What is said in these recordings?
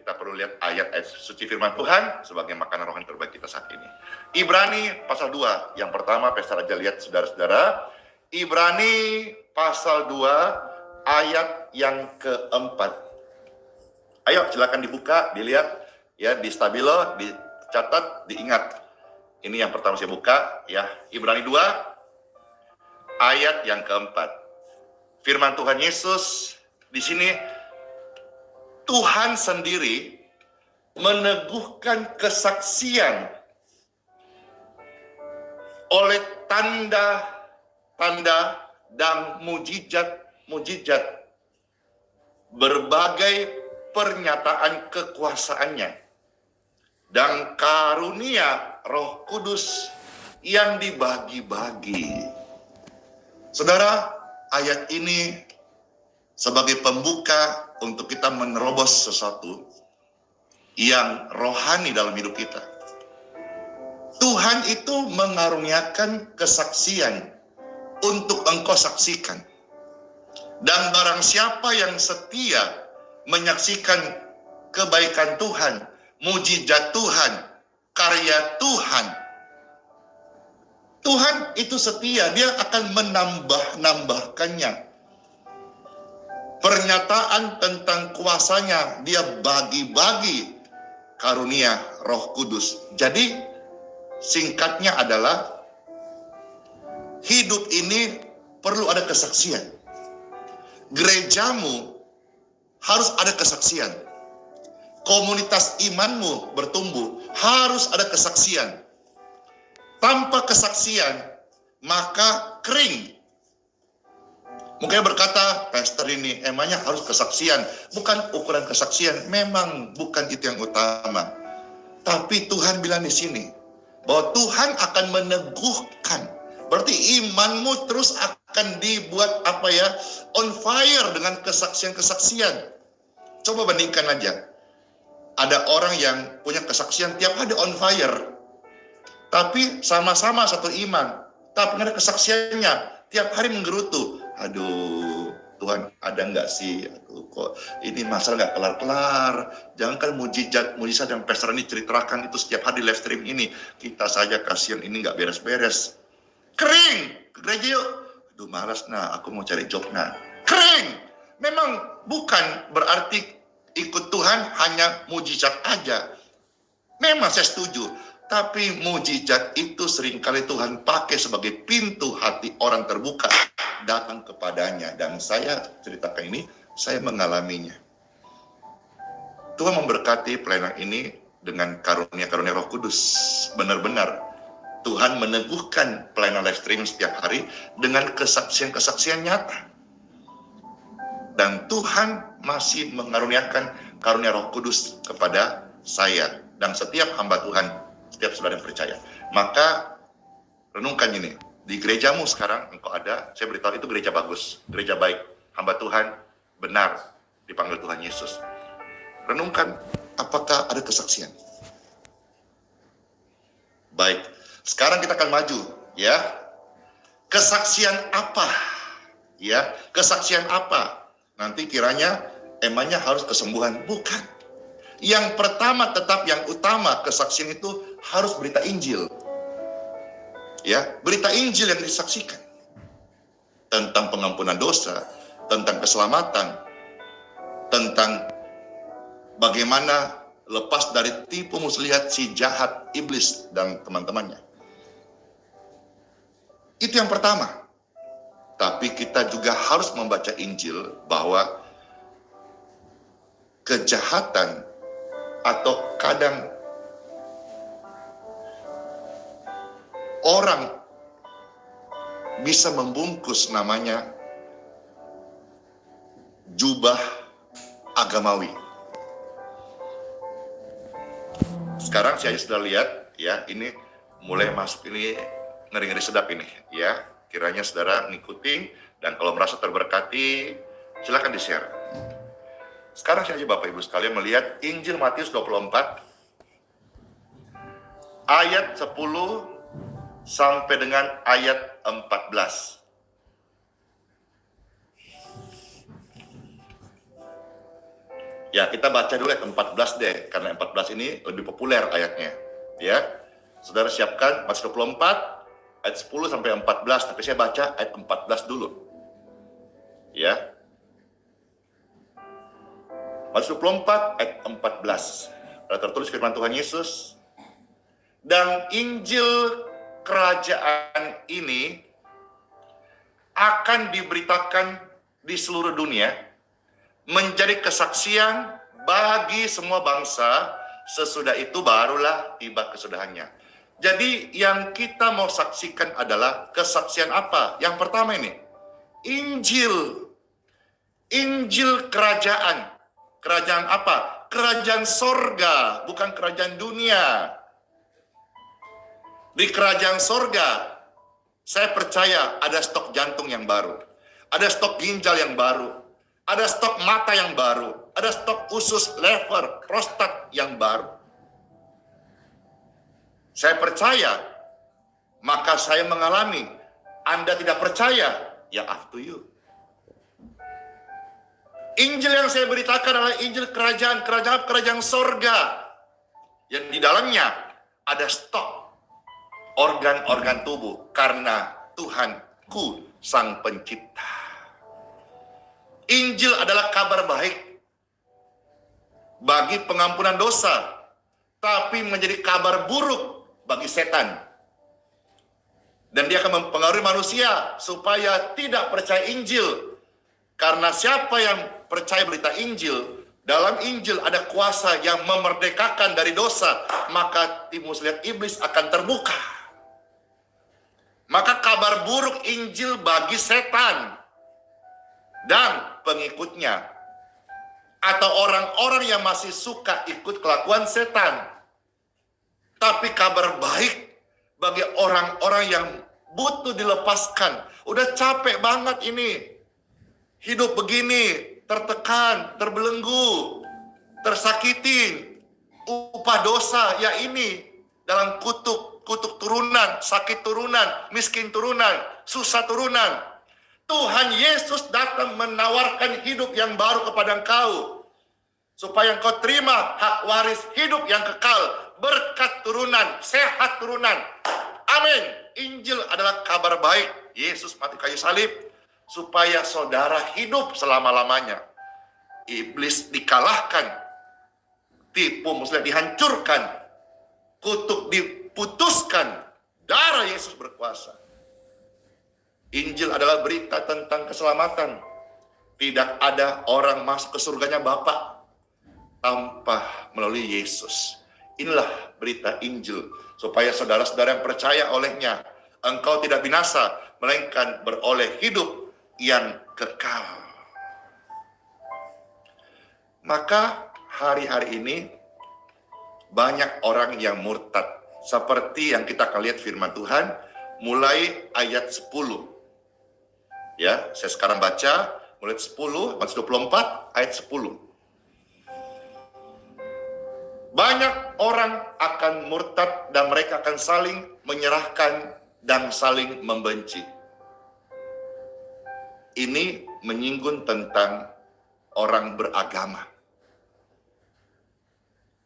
kita perlu lihat ayat-ayat suci firman Tuhan sebagai makanan rohani terbaik kita saat ini. Ibrani pasal 2. Yang pertama, Pastor aja lihat saudara-saudara. Ibrani pasal 2 ayat yang keempat. Ayo silakan dibuka, dilihat ya, di stabilo, dicatat, diingat. Ini yang pertama saya buka ya, Ibrani 2 ayat yang keempat. Firman Tuhan Yesus di sini, Tuhan sendiri meneguhkan kesaksian oleh tanda-tanda dan mujizat-mujizat, berbagai pernyataan kekuasaannya, dan karunia Roh Kudus yang dibagi-bagi. Saudara, ayat ini sebagai pembuka untuk kita menerobos sesuatu yang rohani dalam hidup kita. Tuhan itu mengaruniakan kesaksian untuk engkau saksikan. Dan barang siapa yang setia menyaksikan kebaikan Tuhan, mujizat Tuhan, karya Tuhan, Tuhan itu setia, dia akan menambahkannya. Pernyataan tentang kuasanya, dia bagi-bagi karunia Roh Kudus. Jadi singkatnya adalah, hidup ini perlu ada kesaksian. Gerejamu harus ada kesaksian. Komunitas imanmu bertumbuh, harus ada kesaksian. Tanpa kesaksian, maka kering. Mungkin berkata, Pastor ini emangnya harus kesaksian. Bukan ukuran kesaksian, memang bukan itu yang utama. Tapi Tuhan bilang di sini, bahwa Tuhan akan meneguhkan. Berarti imanmu terus akan dibuat on fire dengan kesaksian-kesaksian. Coba bandingkan aja. Ada orang yang punya kesaksian tiap hari on fire. Tapi sama-sama satu iman. Tapi ada kesaksiannya. Tiap hari menggerutu. Aduh, Tuhan ada nggak sih? Aduh, kok ini masalah nggak kelar-kelar. Jangankan mujizat yang Pastor ini ceritakan itu setiap hari di live stream ini. Kita saja kasihan ini nggak beres-beres. Kering. Ke gereja yuk. Aduh, malas nah. Aku mau cari job nah. Kering. Memang bukan berarti ikut Tuhan hanya mujizat aja. Memang saya setuju. Tapi mujizat itu seringkali Tuhan pakai sebagai pintu hati orang terbuka datang kepadanya. Dan saya ceritakan ini, saya mengalaminya. Tuhan memberkati pelayanan ini dengan karunia-karunia Roh Kudus. Benar-benar Tuhan meneguhkan pelayanan live streaming setiap hari dengan kesaksian-kesaksian nyata. Dan Tuhan masih mengaruniakan karunia Roh Kudus kepada saya dan setiap hamba Tuhan, setiap saudara yang percaya. Maka renungkan ini, di gerejamu sekarang engkau ada, saya beritahu itu gereja bagus, gereja baik, hamba Tuhan benar dipanggil Tuhan Yesus. Renungkan, apakah ada kesaksian? Baik, sekarang kita akan maju, ya. Kesaksian apa? Ya, kesaksian apa? Nanti kiranya emangnya harus kesembuhan? Bukan. Yang pertama, tetap yang utama kesaksian itu harus berita Injil. Ya, berita Injil yang disaksikan tentang pengampunan dosa, tentang keselamatan, tentang bagaimana lepas dari tipu muslihat si jahat iblis dan teman-temannya. Itu yang pertama. Tapi kita juga harus membaca Injil bahwa kejahatan atau kadang orang bisa membungkus namanya jubah agamawi. Sekarang saya sudah lihat ya, ini mulai masuk ini ngeri-ngeri sedap ini ya. Kiranya saudara ngikutin, dan kalau merasa terberkati, silakan di-share. Sekarang saja Bapak Ibu sekalian melihat Injil Matius 24, ayat 10 sampai dengan ayat 14. Ya, kita baca dulu ayat 14 deh, karena 14 ini lebih populer ayatnya. Ya, saudara siapkan Matius 24, ayat 10 sampai 14, tapi saya baca ayat 14 dulu. Ya, Matius 24, ayat 14. Ada tertulis firman Tuhan Yesus, dan Injil kerajaan ini akan diberitakan di seluruh dunia, menjadi kesaksian bagi semua bangsa, sesudah itu barulah tiba kesudahannya. Jadi yang kita mau saksikan adalah kesaksian apa? Yang pertama ini, Injil. Injil kerajaan. Kerajaan apa? Kerajaan sorga, bukan kerajaan dunia. Di kerajaan sorga, saya percaya ada stok jantung yang baru, ada stok ginjal yang baru, ada stok mata yang baru, ada stok usus, lever, prostat yang baru. Saya percaya, maka saya mengalami. Anda tidak percaya, ya up to you. Injil yang saya beritakan adalah Injil kerajaan sorga, yang di dalamnya ada stok organ-organ tubuh, karena Tuhanku Sang Pencipta. Injil adalah kabar baik bagi pengampunan dosa, tapi menjadi kabar buruk bagi setan. Dan dia akan mempengaruhi manusia supaya tidak percaya Injil. Karena siapa yang percaya berita Injil, dalam Injil ada kuasa yang memerdekakan dari dosa, maka timus lihat iblis akan terbuka. Maka kabar buruk Injil bagi setan dan pengikutnya, atau orang-orang yang masih suka ikut kelakuan setan. Tapi kabar baik bagi orang-orang yang butuh dilepaskan. Udah capek banget ini, hidup begini, tertekan, terbelenggu, tersakitin, upah dosa, ya ini dalam kutuk turunan, sakit turunan, miskin turunan, susah turunan. Tuhan Yesus datang menawarkan hidup yang baru kepada engkau, supaya engkau terima hak waris hidup yang kekal, berkat turunan, sehat turunan. Amin. Injil adalah kabar baik. Yesus mati kayu salib supaya saudara hidup selama-lamanya. Iblis dikalahkan, tipu muslihat dihancurkan, kutuk diputuskan, darah Yesus berkuasa. Injil adalah berita tentang keselamatan. Tidak ada orang masuk ke surganya Bapa tanpa melalui Yesus. Inilah berita Injil, supaya saudara-saudara yang percaya olehnya, engkau tidak binasa, melainkan beroleh hidup yang kekal. Maka hari-hari ini banyak orang yang murtad, seperti yang kita akan lihat firman Tuhan mulai ayat 10. Ya, saya sekarang baca mulai 10, Matius 24 ayat 10. Banyak orang akan murtad dan mereka akan saling menyerahkan dan saling membenci. Ini menyinggung tentang orang beragama.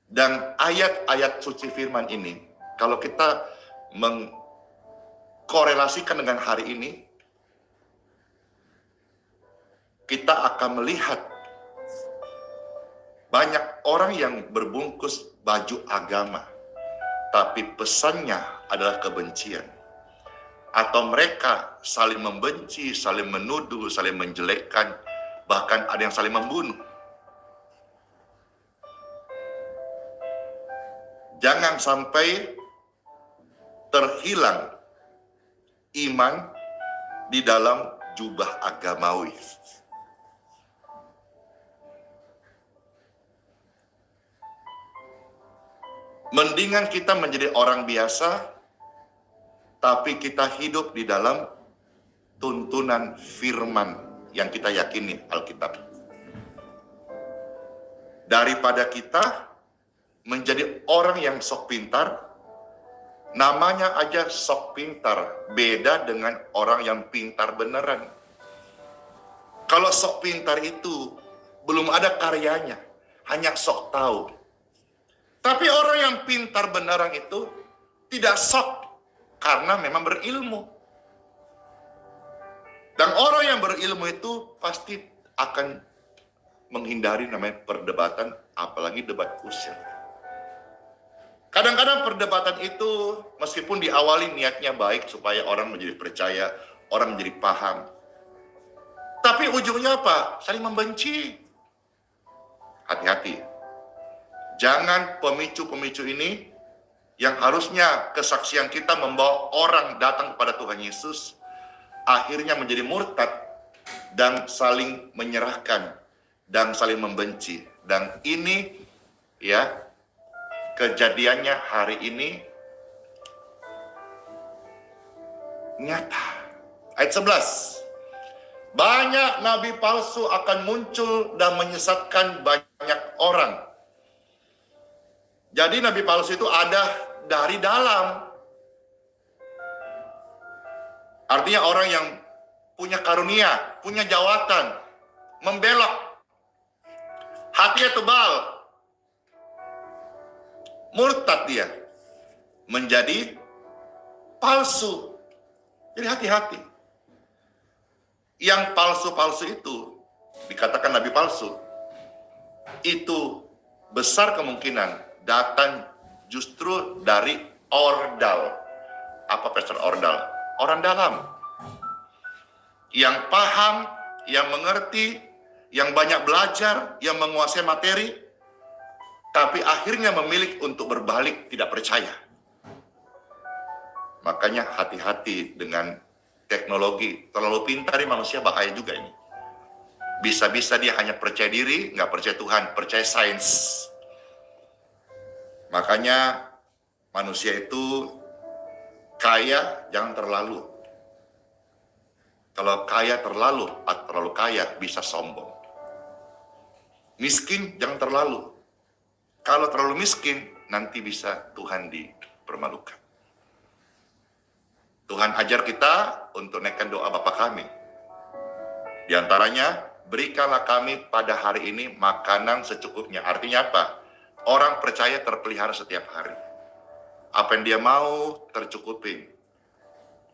Dan ayat-ayat suci firman ini, kalau kita mengkorelasikan dengan hari ini, kita akan melihat banyak orang yang berbungkus baju agama, tapi pesannya adalah kebencian. Atau mereka saling membenci, saling menuduh, saling menjelekkan, bahkan ada yang saling membunuh. Jangan sampai terhilang iman di dalam jubah agamawi. Mendingan kita menjadi orang biasa, tapi kita hidup di dalam tuntunan firman yang kita yakini, Alkitab. Daripada kita menjadi orang yang sok pintar, namanya aja sok pintar, beda dengan orang yang pintar beneran. Kalau sok pintar itu belum ada karyanya, hanya sok tahu. Tapi orang yang pintar beneran itu tidak sok, karena memang berilmu. Dan orang yang berilmu itu pasti akan menghindari namanya perdebatan, apalagi debat kusir. Kadang-kadang perdebatan itu meskipun diawali niatnya baik supaya orang menjadi percaya, orang menjadi paham. Tapi ujungnya apa? Saling membenci. Hati-hati. Jangan pemicu-pemicu ini yang harusnya kesaksian kita membawa orang datang kepada Tuhan Yesus, akhirnya menjadi murtad dan saling menyerahkan dan saling membenci. Dan ini ya, kejadiannya hari ini nyata. Ayat 11. Banyak nabi palsu akan muncul dan menyesatkan banyak orang. Jadi nabi palsu itu ada dari dalam. Artinya orang yang punya karunia, punya jawatan, membelok. Hatinya tebal. Murtad dia, menjadi palsu. Jadi hati-hati. Yang palsu-palsu itu, dikatakan nabi palsu, itu besar kemungkinan datang justru dari ordal. Apa Pastor ordal? Orang dalam. Yang paham, yang mengerti, yang banyak belajar, yang menguasai materi, tapi akhirnya memilih untuk berbalik tidak percaya. Makanya hati-hati dengan teknologi. Terlalu pintar nih manusia, bahaya juga ini. Bisa-bisa dia hanya percaya diri, nggak percaya Tuhan, percaya sains. Makanya manusia itu kaya jangan terlalu. Kalau kaya terlalu atau terlalu kaya bisa sombong. Miskin jangan terlalu. Kalau terlalu miskin nanti bisa Tuhan dipermalukan. Tuhan ajar kita untuk naikkan doa Bapa kami. Di antaranya, berikanlah kami pada hari ini makanan secukupnya. Artinya apa? Orang percaya terpelihara setiap hari. Apa yang dia mau tercukupin.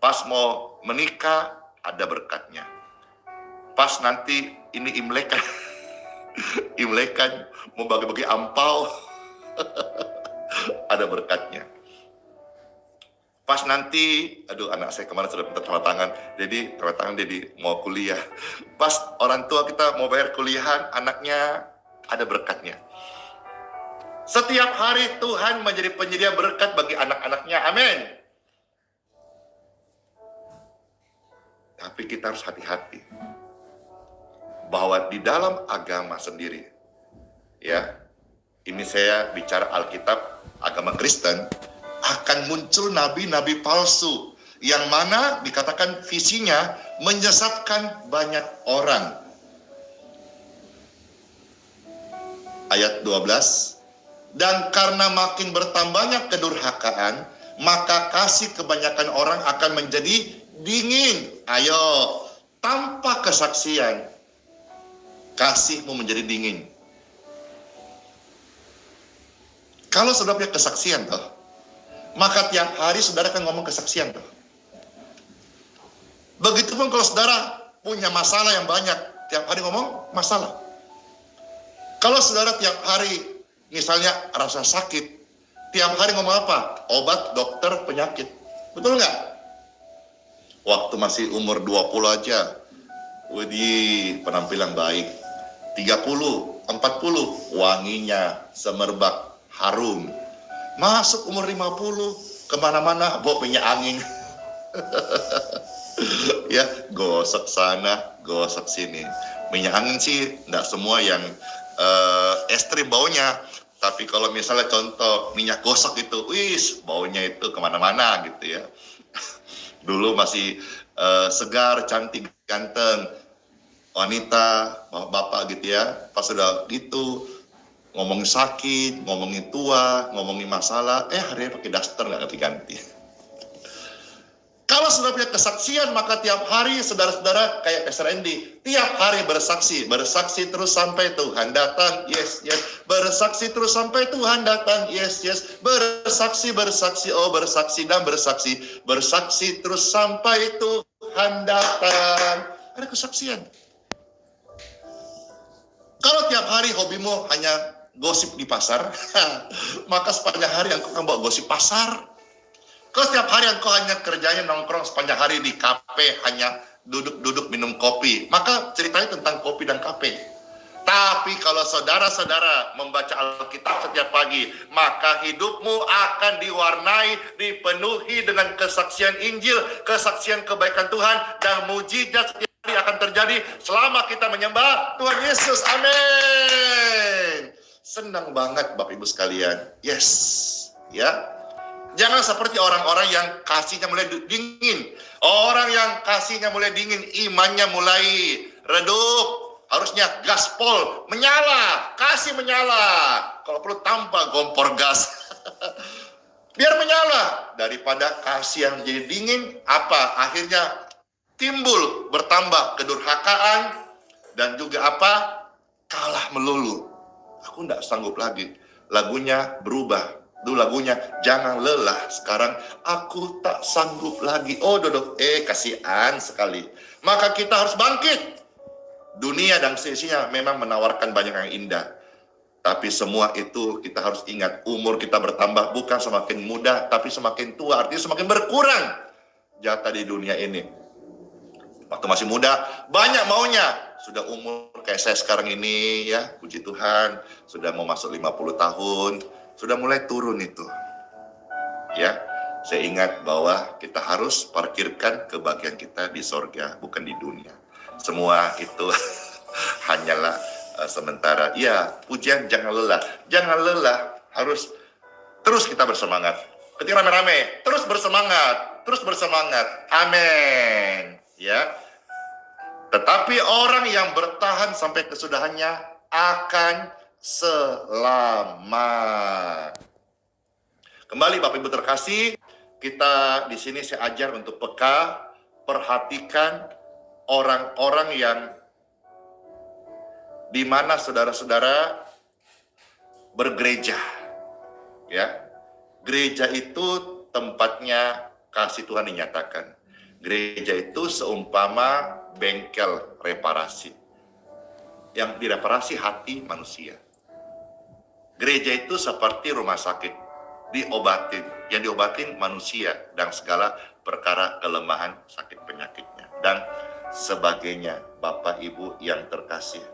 Pas mau menikah ada berkatnya. Pas nanti ini Imlek Imlekan mau bagi-bagi ampau ada berkatnya. Pas nanti, aduh anak saya kemarin sudah minta tanda tangan, jadi tanda tangan jadi mau kuliah. Pas orang tua kita mau bayar kuliahan, anaknya ada berkatnya. Setiap hari Tuhan menjadi penyedia berkat bagi anak-anaknya, amin. Tapi kita harus hati-hati bahwa di dalam agama sendiri, ya, ini saya bicara Alkitab, agama Kristen, akan muncul nabi-nabi palsu yang mana dikatakan visinya menyesatkan banyak orang. Ayat 12, dan karena makin bertambahnya kedurhakaan, maka kasih kebanyakan orang akan menjadi dingin. Ayo, tanpa kesaksian, kasihmu menjadi dingin. Kalau saudara punya kesaksian toh, maka tiap hari saudara akan ngomong kesaksian toh. Begitupun kalau saudara punya masalah yang banyak, tiap hari ngomong masalah. Kalau saudara tiap hari misalnya rasa sakit, tiap hari ngomong apa? Obat, dokter, penyakit. Betul nggak? Waktu masih umur 20 aja, widih, penampilan baik. 30, 40, wanginya semerbak, harum. Masuk umur 50, kemana-mana bawa minyak angin. Ya, gosok sana, gosok sini. Minyak angin sih enggak semua yang ekstrim baunya, tapi kalau misalnya contoh minyak gosok itu, wis baunya itu kemana-mana gitu ya. Dulu masih segar, cantik, ganteng, wanita, bapak gitu ya, pas sudah gitu ngomongin sakit, ngomongin tua, ngomongin masalah, hari pakai daster nggak ganti-ganti. Kalau sudah punya kesaksian, maka tiap hari saudara-saudara kayak Pastor Andy, tiap hari bersaksi terus sampai Tuhan datang, yes, yes. Bersaksi terus sampai Tuhan datang, yes, yes. Bersaksi, oh bersaksi dan bersaksi. Bersaksi terus sampai Tuhan datang. Ada kesaksian. Kalau tiap hari hobimu hanya gosip di pasar, maka sepanjang hari engkau akan bawa gosip pasar. Kalau setiap hari engkau hanya kerjanya nongkrong sepanjang hari di kafe, hanya duduk-duduk minum kopi, maka ceritanya tentang kopi dan kafe. Tapi kalau saudara-saudara membaca Alkitab setiap pagi, maka hidupmu akan diwarnai, dipenuhi dengan kesaksian Injil, kesaksian kebaikan Tuhan, dan mujizat setiap hari akan terjadi selama kita menyembah Tuhan Yesus. Amin. Senang banget Bapak Ibu sekalian. Yes. Ya. Jangan seperti orang-orang yang kasihnya mulai dingin. Orang yang kasihnya mulai dingin, imannya mulai redup. Harusnya gaspol, menyala, kasih menyala. Kalau perlu tanpa kompor gas. Biar menyala. Daripada kasih yang jadi dingin, apa? Akhirnya timbul, bertambah kedurhakaan. Dan juga apa? Kalah melulu. Aku tidak sanggup lagi. Lagunya berubah. Dulu lagunya, jangan lelah, sekarang aku tak sanggup lagi. Oh dodok, kasihan sekali. Maka kita harus bangkit. Dunia dan seisinya memang menawarkan banyak yang indah. Tapi semua itu kita harus ingat, umur kita bertambah bukan semakin muda, tapi semakin tua, artinya semakin berkurang jatah di dunia ini. Waktu masih muda, banyak maunya. Sudah umur kayak saya sekarang ini, ya puji Tuhan, sudah mau masuk 50 tahun. Sudah mulai turun itu. Ya, saya ingat bahwa kita harus parkirkan kebahagiaan kita di sorga, bukan di dunia. Semua itu hanyalah sementara. Ya, pujian jangan lelah. Jangan lelah, harus terus kita bersemangat. Ketika rame-rame, terus bersemangat. Terus bersemangat. Amin. Ya. Tetapi orang yang bertahan sampai kesudahannya akan selamat. Kembali Bapak Ibu terkasih, kita di sini saya ajar untuk peka, perhatikan orang-orang yang di mana saudara-saudara bergereja. Ya. Gereja itu tempatnya kasih Tuhan dinyatakan. Gereja itu seumpama bengkel reparasi. Yang direparasi hati manusia. Gereja itu seperti rumah sakit, diobatin. Yang diobatin manusia dan segala perkara kelemahan sakit penyakitnya. Dan sebagainya, Bapak Ibu yang terkasih.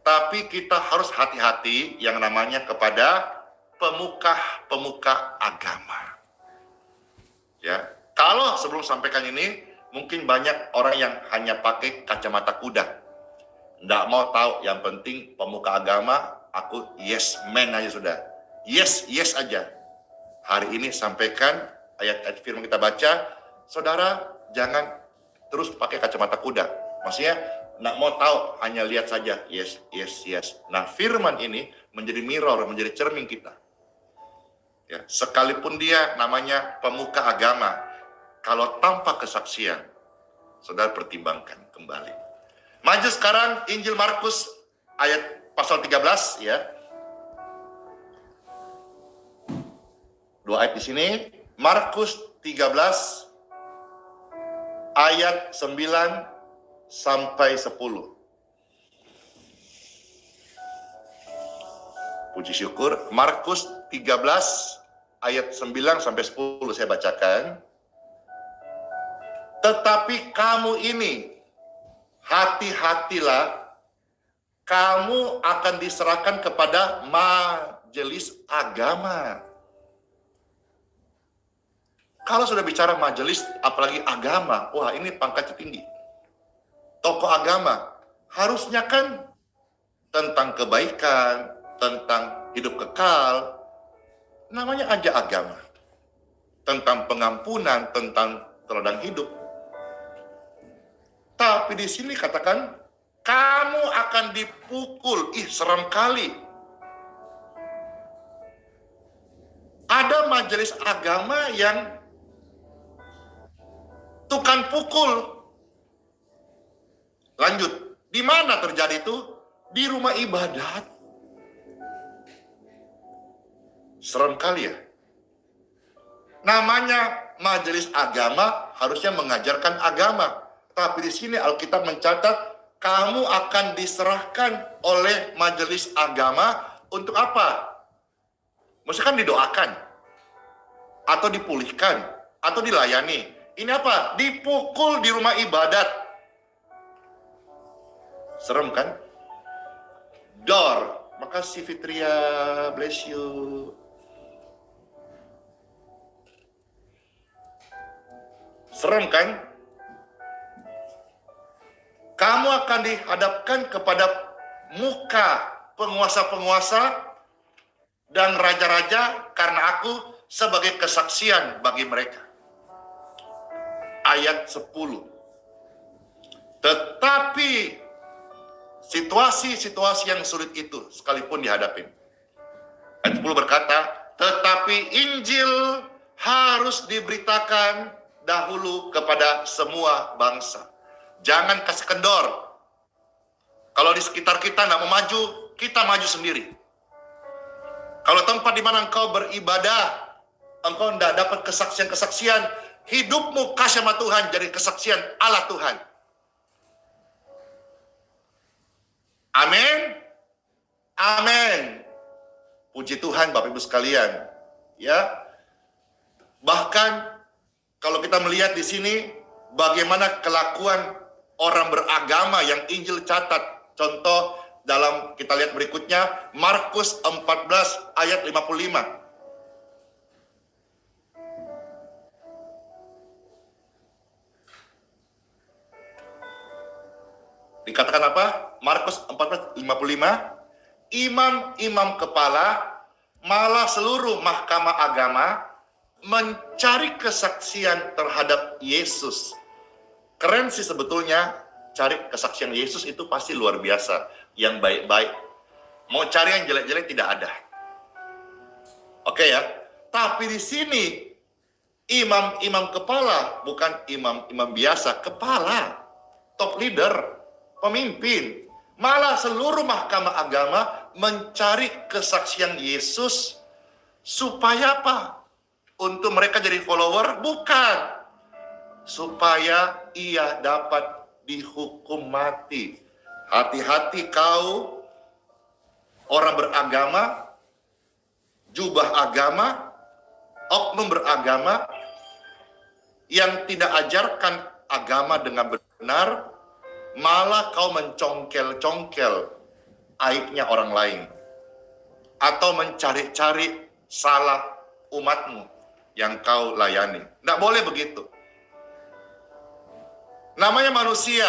Tapi kita harus hati-hati yang namanya kepada pemuka-pemuka agama. Ya, kalau sebelum sampaikan ini, mungkin banyak orang yang hanya pakai kacamata kuda. Nggak mau tahu, yang penting pemuka agama, aku yes man aja sudah. Yes, yes aja. Hari ini sampaikan ayat-ayat firman kita baca, saudara jangan terus pakai kacamata kuda. Maksudnya, nggak mau tahu, hanya lihat saja, yes, yes, yes. Nah, firman ini menjadi mirror, menjadi cermin kita. Ya, sekalipun dia namanya pemuka agama, kalau tanpa kesaksian, saudara pertimbangkan kembali. Maju sekarang Injil Markus ayat pasal 13 ya. 2 ayat di sini, Markus 13 ayat 9 sampai 10. Puji syukur, Markus 13 ayat 9 sampai 10 saya bacakan. Tetapi kamu ini hati-hatilah, kamu akan diserahkan kepada majelis agama. Kalau sudah bicara majelis, apalagi agama, wah ini pangkatnya tinggi. Tokoh agama, harusnya kan tentang kebaikan, tentang hidup kekal, namanya aja agama. Tentang pengampunan, tentang teladan hidup. Tapi di sini katakan, kamu akan dipukul. Ih, serem kali. Ada majelis agama yang tukang pukul. Lanjut, di mana terjadi itu? Di rumah ibadat. Serem kali ya. Namanya majelis agama harusnya mengajarkan agama. Tapi di sini Alkitab mencatat, kamu akan diserahkan oleh majelis agama untuk apa? Maksudnya kan didoakan, atau dipulihkan, atau dilayani. Ini apa? Dipukul di rumah ibadat. Serem kan? Dor. Makasih Fitria, bless you. Serem kan? Kamu akan dihadapkan kepada muka penguasa-penguasa dan raja-raja karena aku sebagai kesaksian bagi mereka. Ayat 10. Tetapi situasi-situasi yang sulit itu sekalipun dihadapin. Ayat 10 berkata, tetapi Injil harus diberitakan dahulu kepada semua bangsa. Jangan kasih kendor. Kalau di sekitar kita nggak mau maju, kita maju sendiri. Kalau tempat di mana engkau beribadah, engkau tidak dapat kesaksian-kesaksian, hidupmu kasih sama Tuhan jadi kesaksian Allah Tuhan. Amin. Amin. Puji Tuhan Bapak Ibu sekalian. Ya. Bahkan kalau kita melihat di sini bagaimana kelakuan orang beragama yang Injil catat. Contoh dalam kita lihat berikutnya, Markus 14 ayat 55. Dikatakan apa? Markus 14:55. Imam-imam kepala malah seluruh mahkamah agama mencari kesaksian terhadap Yesus. Keren sih sebetulnya, cari kesaksian Yesus itu pasti luar biasa. Yang baik-baik. Mau cari yang jelek-jelek tidak ada. Oke ya. Tapi di sini imam-imam kepala, bukan imam-imam biasa, kepala, top leader, pemimpin, malah seluruh mahkamah agama mencari kesaksian Yesus supaya apa? Untuk mereka jadi follower? Bukan. Supaya ia dapat dihukum mati. Hati-hati kau, orang beragama, jubah agama, oknum beragama, yang tidak ajarkan agama dengan benar, malah kau mencongkel-congkel aibnya orang lain. Atau mencari-cari salah umatmu yang kau layani. Tidak boleh begitu. Namanya manusia,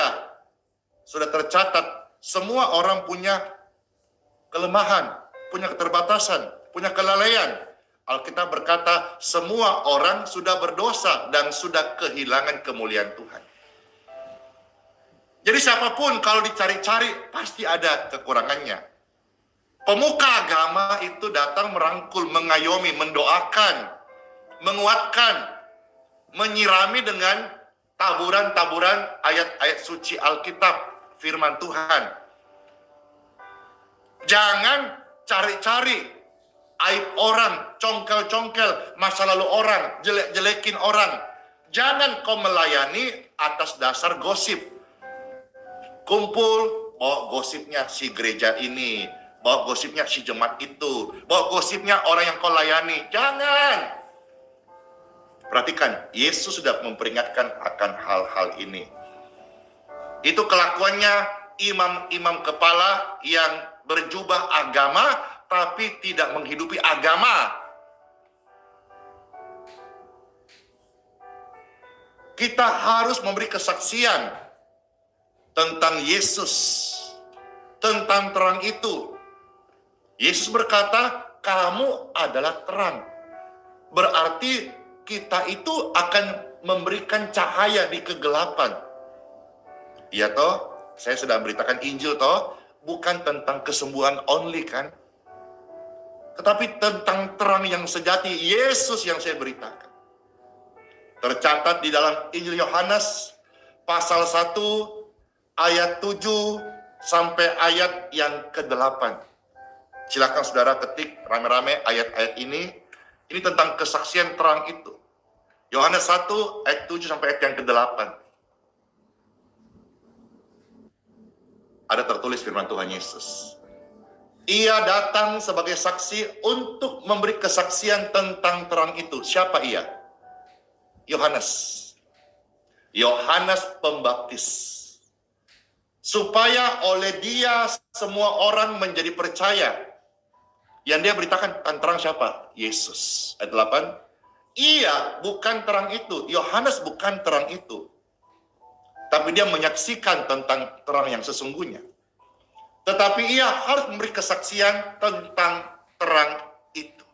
sudah tercatat, semua orang punya kelemahan, punya keterbatasan, punya kelalaian. Alkitab berkata, semua orang sudah berdosa dan sudah kehilangan kemuliaan Tuhan. Jadi siapapun kalau dicari-cari, pasti ada kekurangannya. Pemuka agama itu datang merangkul, mengayomi, mendoakan, menguatkan, menyirami dengan taburan-taburan ayat-ayat suci Alkitab, firman Tuhan. Jangan cari-cari aib orang, congkel-congkel masa lalu orang, jelek-jelekin orang. Jangan kau melayani atas dasar gosip. Kumpul, bawa gosipnya si gereja ini, bawa gosipnya si jemaat itu, bawa gosipnya orang yang kau layani. Jangan. Perhatikan, Yesus sudah memperingatkan akan hal-hal ini. Itu kelakuannya imam-imam kepala yang berjubah agama, tapi tidak menghidupi agama. Kita harus memberi kesaksian tentang Yesus, tentang terang itu. Yesus berkata, kamu adalah terang. Berarti kita itu akan memberikan cahaya di kegelapan. Iya toh, saya sedang beritakan Injil toh, bukan tentang kesembuhan only kan, tetapi tentang terang yang sejati, Yesus yang saya beritakan. Tercatat di dalam Injil Yohanes pasal 1 ayat 7 sampai ayat yang ke-8. Silakan saudara ketik rame-rame ayat-ayat ini. Ini tentang kesaksian terang itu. Yohanes 1 ayat 7 sampai ayat yang ke-8. Ada tertulis firman Tuhan Yesus. Ia datang sebagai saksi untuk memberi kesaksian tentang terang itu. Siapa ia? Yohanes. Yohanes Pembaptis. Supaya oleh dia semua orang menjadi percaya. Yang dia beritakan terang siapa? Yesus. Ayat 8. Ia bukan terang itu. Yohanes bukan terang itu. Tapi dia menyaksikan tentang terang yang sesungguhnya. Tetapi ia harus memberi kesaksian tentang terang itu.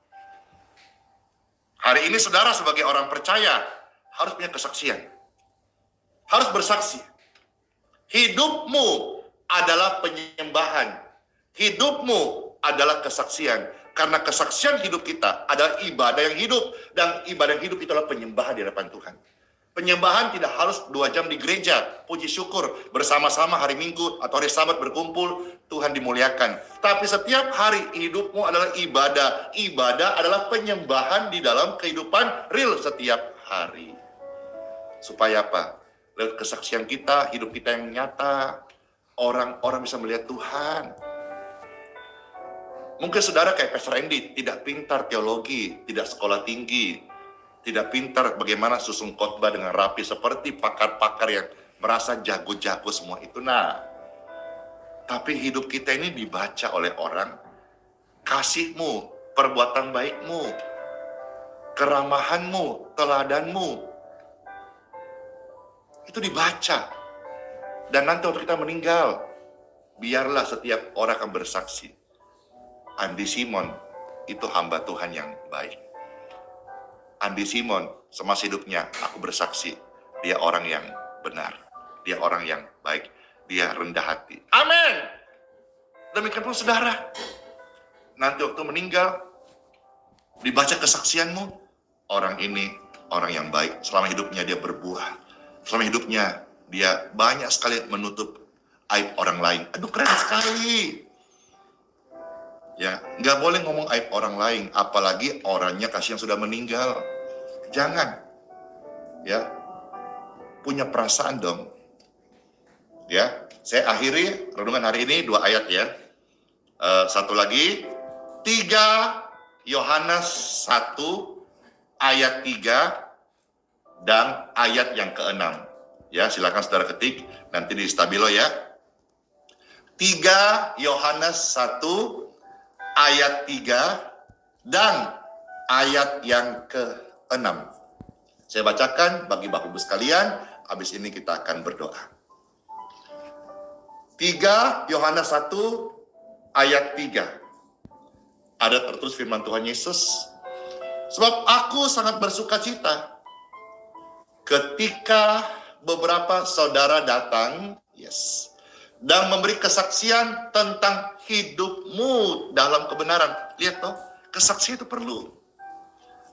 Hari ini saudara sebagai orang percaya harus punya kesaksian. Harus bersaksi. Hidupmu adalah penyembahan. Hidupmu adalah kesaksian. Karena kesaksian hidup kita adalah ibadah yang hidup. Dan ibadah yang hidup itu adalah penyembahan di hadapan Tuhan. Penyembahan tidak harus 2 jam di gereja, puji syukur, bersama-sama hari Minggu atau hari Sabat berkumpul, Tuhan dimuliakan. Tapi setiap hari hidupmu adalah ibadah. Ibadah adalah penyembahan di dalam kehidupan real setiap hari. Supaya apa? Lewat kesaksian kita, hidup kita yang nyata, orang-orang bisa melihat Tuhan. Mungkin saudara kayak Pastor Andy, tidak pintar teologi, tidak sekolah tinggi, tidak pintar bagaimana susun khotbah dengan rapi seperti pakar-pakar yang merasa jago-jago semua itu. Nah, tapi hidup kita ini dibaca oleh orang. Kasihmu, perbuatan baikmu, keramahanmu, teladanmu, itu dibaca. Dan nanti waktu kita meninggal, biarlah setiap orang akan bersaksi. Andi Simon itu hamba Tuhan yang baik. Andi Simon semasa hidupnya aku bersaksi, dia orang yang benar, dia orang yang baik, dia rendah hati. Amin. Demikian pun saudara, nanti waktu meninggal dibaca kesaksianmu, orang ini orang yang baik, selama hidupnya dia berbuah, selama hidupnya dia banyak sekali menutup aib orang lain. Aduh, keren sekali. Ya, nggak boleh ngomong aib orang lain, apalagi orangnya kasih yang sudah meninggal. Jangan, ya, punya perasaan dong. Ya, saya akhiri renungan hari ini 2 ayat ya. Satu lagi, 3 Yohanes 1 ayat 3 dan ayat yang ke-6. Ya, silakan saudara ketik nanti di Stabilo ya. 3 Yohanes 1 ayat 3 dan ayat yang ke-6. Saya bacakan bagi Bapak Ibu sekalian, habis ini kita akan berdoa. 3 Yohanes 1 ayat 3. Ada tertulis firman Tuhan Yesus, sebab aku sangat bersuka cita ketika beberapa saudara datang, dan memberi kesaksian tentang hidupmu dalam kebenaran. Lihat toh, kesaksian itu perlu.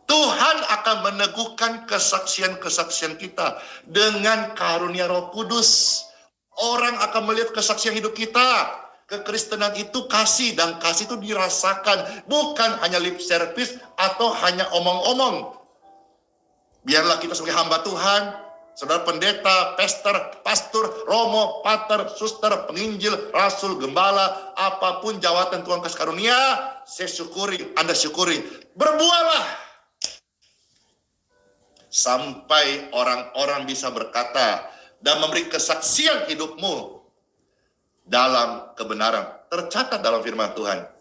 Tuhan akan meneguhkan kesaksian-kesaksian kita dengan karunia Roh Kudus. Orang akan melihat kesaksian hidup kita. Kekristenan itu kasih, dan kasih itu dirasakan, bukan hanya lip service atau hanya omong-omong. Biarlah kita sebagai hamba Tuhan, saudara pendeta, pastor, romo, pater, suster, penginjil, rasul, gembala, apapun jawatan Tuhan kasih karunia, saya syukuri, Anda syukuri. Berbuahlah. Sampai orang-orang bisa berkata dan memberi kesaksian hidupmu dalam kebenaran. Tercatat dalam firman Tuhan.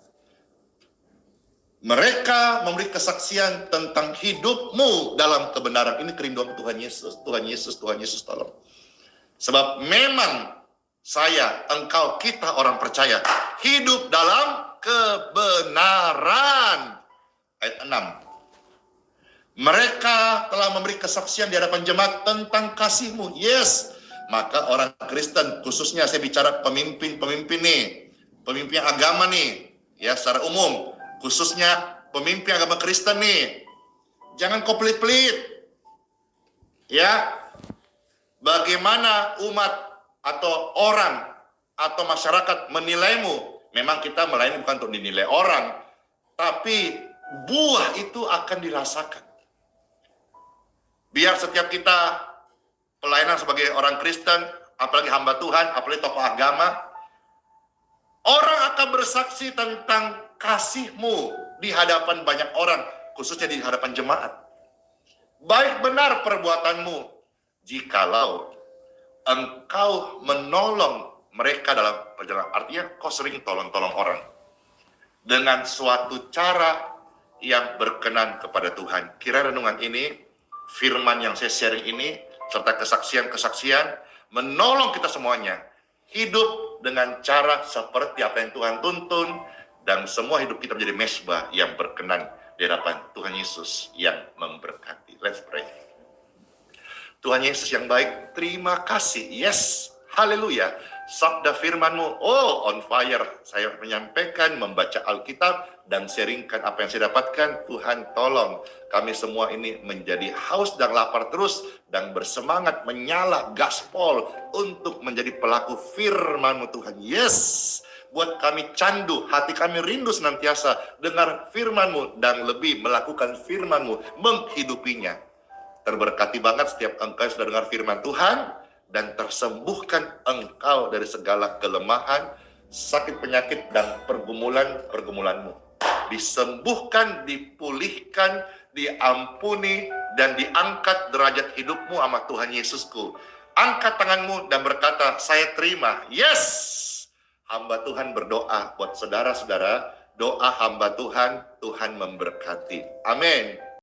Mereka memberi kesaksian tentang hidupmu dalam kebenaran. Ini kerinduan Tuhan Yesus. Tuhan Yesus, Tuhan Yesus tolong. Sebab memang saya, engkau, kita orang percaya hidup dalam kebenaran. Ayat 6. Mereka telah memberi kesaksian di hadapan jemaat tentang kasih-Mu. Yes. Maka orang Kristen, khususnya saya bicara pemimpin-pemimpin nih, pemimpin agama nih, ya secara umum, khususnya pemimpin agama Kristen nih, jangan kau pelit-pelit. Ya, bagaimana umat atau orang atau masyarakat menilaimu? Memang kita melayani bukan untuk dinilai orang, tapi buah itu akan dirasakan. Biar setiap kita pelayanan sebagai orang Kristen, apalagi hamba Tuhan, apalagi tokoh agama, orang akan bersaksi tentang kasih-Mu di hadapan banyak orang, khususnya di hadapan jemaat. Baik benar perbuatan-Mu, jikalau Engkau menolong mereka dalam perjalanan. Artinya kau sering tolong-tolong orang dengan suatu cara yang berkenan kepada Tuhan. Kira renungan ini, firman yang saya sharing ini, serta kesaksian-kesaksian, menolong kita semuanya hidup dengan cara seperti apa yang Tuhan tuntun, dan semua hidup kita menjadi mesbah yang berkenan di hadapan Tuhan Yesus yang memberkati. Let's pray. Tuhan Yesus yang baik, terima kasih. Yes, haleluya. Sabda firman-Mu, oh on fire. Saya menyampaikan, membaca Alkitab, dan sharingkan apa yang saya dapatkan. Tuhan tolong kami semua ini menjadi haus dan lapar terus, dan bersemangat menyala gaspol untuk menjadi pelaku firman-Mu Tuhan. Yes, buat kami candu, hati kami rindu senantiasa dengar firman-Mu, dan lebih melakukan firman-Mu, menghidupinya. Terberkati banget setiap engkau sudah dengar firman Tuhan, dan tersembuhkan engkau dari segala kelemahan, sakit penyakit, dan pergumulan-pergumulanmu. Disembuhkan, dipulihkan, diampuni, dan diangkat derajat hidupmu sama Tuhan Yesusku. Angkat tanganmu dan berkata, saya terima. Yes! Hamba Tuhan berdoa buat saudara-saudara, doa hamba Tuhan, Tuhan memberkati. Amin.